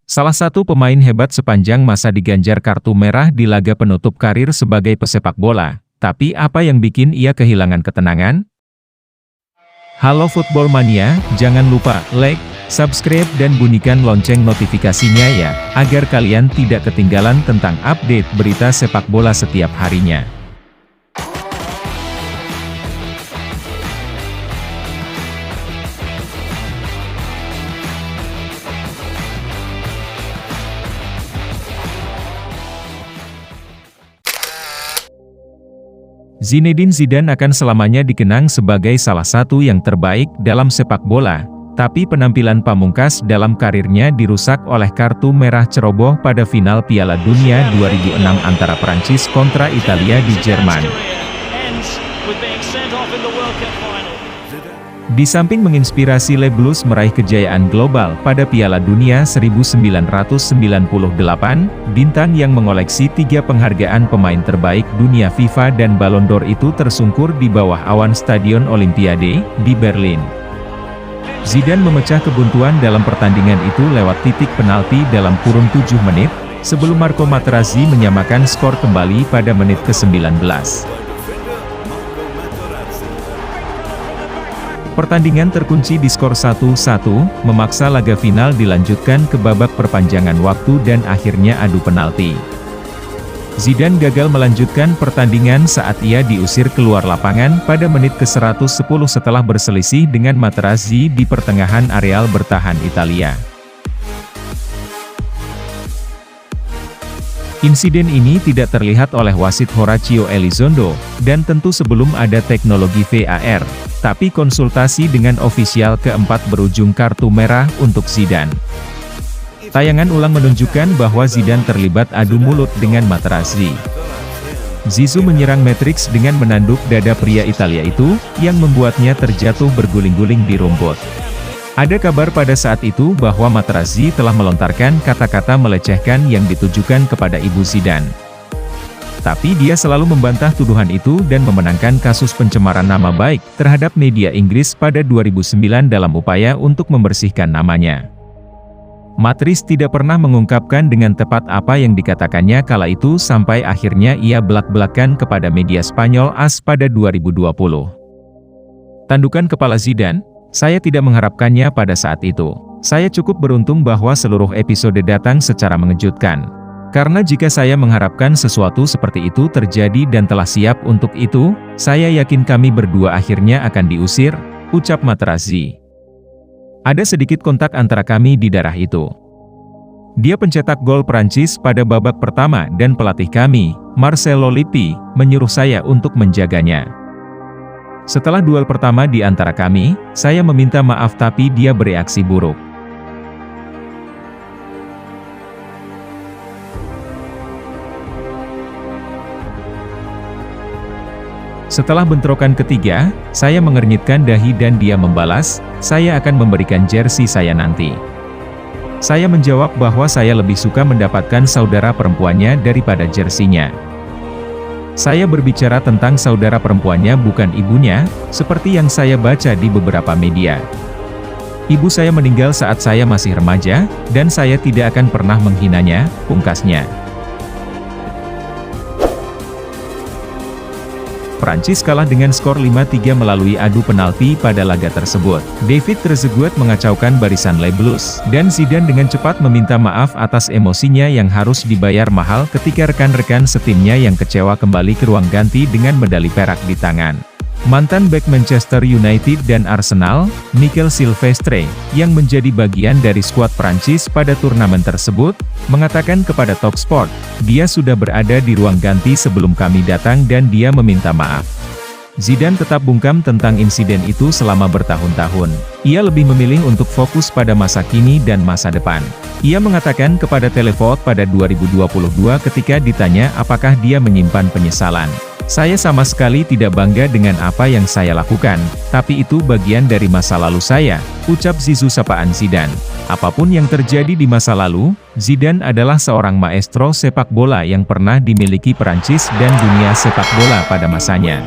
Salah satu pemain hebat sepanjang masa diganjar kartu merah di laga penutup karir sebagai pesepak bola. Tapi apa yang bikin ia kehilangan ketenangan? Halo Football Mania, jangan lupa like, subscribe dan bunyikan lonceng notifikasinya ya, agar kalian tidak ketinggalan tentang update berita sepak bola setiap harinya. Zinedine Zidane akan selamanya dikenang sebagai salah satu yang terbaik dalam sepak bola, tapi penampilan pamungkas dalam karirnya dirusak oleh kartu merah ceroboh pada final Piala Dunia 2006 antara Prancis kontra Italia di Jerman. Di samping menginspirasi Les Bleus meraih kejayaan global pada Piala Dunia 1998, bintang yang mengoleksi 3 penghargaan pemain terbaik dunia FIFA dan Ballon d'Or itu tersungkur di bawah awan Stadion Olimpiade di Berlin. Zidane memecah kebuntuan dalam pertandingan itu lewat titik penalti dalam kurun 7 menit, sebelum Marco Materazzi menyamakan skor kembali pada menit ke-19. Pertandingan terkunci di skor 1-1, memaksa laga final dilanjutkan ke babak perpanjangan waktu dan akhirnya adu penalti. Zidane gagal melanjutkan pertandingan saat ia diusir keluar lapangan pada menit ke-110 setelah berselisih dengan Materazzi di pertengahan areal bertahan Italia. Insiden ini tidak terlihat oleh wasit Horacio Elizondo, dan tentu sebelum ada teknologi VAR, tapi konsultasi dengan ofisial keempat berujung kartu merah untuk Zidane. Tayangan ulang menunjukkan bahwa Zidane terlibat adu mulut dengan Materazzi. Zizou menyerang Matrix dengan menanduk dada pria Italia itu, yang membuatnya terjatuh berguling-guling di rumput. Ada kabar pada saat itu bahwa Materazzi telah melontarkan kata-kata melecehkan yang ditujukan kepada ibu Zidane. Tapi dia selalu membantah tuduhan itu dan memenangkan kasus pencemaran nama baik terhadap media Inggris pada 2009 dalam upaya untuk membersihkan namanya. Matriz tidak pernah mengungkapkan dengan tepat apa yang dikatakannya kala itu sampai akhirnya ia belak-belakan kepada media Spanyol AS pada 2020. Tandukan kepala Zidane, "Saya tidak mengharapkannya pada saat itu. Saya cukup beruntung bahwa seluruh episode datang secara mengejutkan. Karena jika saya mengharapkan sesuatu seperti itu terjadi dan telah siap untuk itu, saya yakin kami berdua akhirnya akan diusir," ucap Materazzi. "Ada sedikit kontak antara kami di daerah itu. Dia pencetak gol Prancis pada babak pertama dan pelatih kami, Marcelo Lippi, menyuruh saya untuk menjaganya. Setelah duel pertama di antara kami, saya meminta maaf tapi dia bereaksi buruk. Setelah bentrokan ketiga, saya mengernyitkan dahi dan dia membalas, 'Saya akan memberikan jersey saya nanti.' Saya menjawab bahwa saya lebih suka mendapatkan saudara perempuannya daripada jersinya. Saya berbicara tentang saudara perempuannya bukan ibunya, seperti yang saya baca di beberapa media. Ibu saya meninggal saat saya masih remaja, dan saya tidak akan pernah menghinanya," pungkasnya. Prancis kalah dengan skor 5-3 melalui adu penalti pada laga tersebut. David Trezeguet mengacaukan barisan Les Bleus, dan Zidane dengan cepat meminta maaf atas emosinya yang harus dibayar mahal ketika rekan-rekan setimnya yang kecewa kembali ke ruang ganti dengan medali perak di tangan. Mantan bek Manchester United dan Arsenal, Mikel Silvestre, yang menjadi bagian dari skuad Prancis pada turnamen tersebut, mengatakan kepada Talksport, "Dia sudah berada di ruang ganti sebelum kami datang dan dia meminta maaf." Zidane tetap bungkam tentang insiden itu selama bertahun-tahun. Ia lebih memilih untuk fokus pada masa kini dan masa depan. Ia mengatakan kepada Televote pada 2022 ketika ditanya apakah dia menyimpan penyesalan, "Saya sama sekali tidak bangga dengan apa yang saya lakukan, tapi itu bagian dari masa lalu saya," ucap Zizou sapaan Zidane. Apapun yang terjadi di masa lalu, Zidane adalah seorang maestro sepak bola yang pernah dimiliki Prancis dan dunia sepak bola pada masanya.